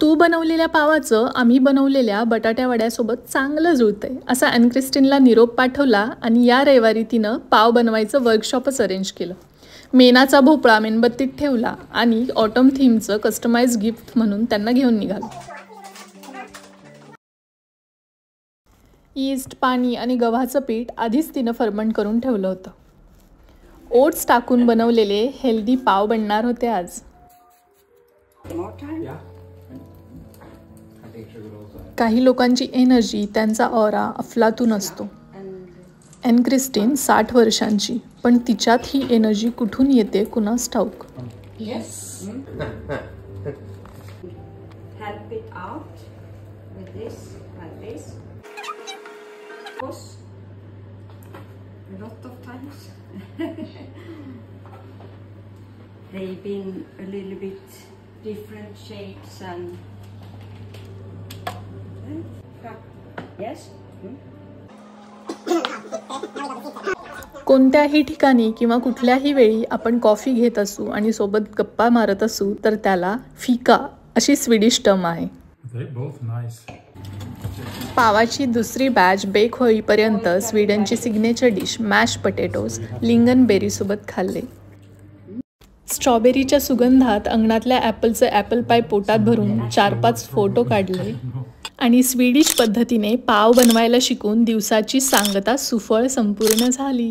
तू बनवलेल्या पावाचं आम्ही बनवलेल्या बटाट्या वड्यासोबत चांगलं जुळतंय असा ॲन क्रिस्टिनला निरोप पाठवला आणि या रविवारी तिनं पाव बनवायचं वर्कशॉपच अरेंज केलं. मेनाचा भोपळा मेणबत्तीत ठेवला आणि ऑटम थीमचं कस्टमाइज गिफ्ट म्हणून त्यांना घेऊन निघालो. ईस्ट, पाणी आणि गव्हाचं पीठ आधीच तिनं फर्मंट करून ठेवलं होतं. ओट्स टाकून बनवलेले हेल्दी पाव बनणार होते आज. काही लोकांची एनर्जी, त्यांचा ऑरा अफलातून असतो. ॲन क्रिस्टिन 60 वर्षांची, पण तिच्यात ही एनर्जी कुठून येते कुणास ठाऊक. They've been a little bit different shapes and yes. कोणत्याही ठिकाणी किंवा कुठल्याही वेळी आपण कॉफी घेत असू आणि सोबत गप्पा मारत असू तर त्याला फिका अशी स्वीडिश टर्म आहे. पावाची दुसरी बॅच बेक होईपर्यंत स्वीडनची सिग्नेचर डिश मॅश पटेटोज लिंगनबेरी सोबत खाल्ले. स्ट्रॉबेरीच्या सुगंधात अंगणातल्या ॲपलचं ॲपल पाय पोटात भरून 4-5 फोटो काढले आणि स्वीडिश पद्धतीने पाव बनवायला शिकून दिवसाची सांगता सुफळ संपूर्ण झाली.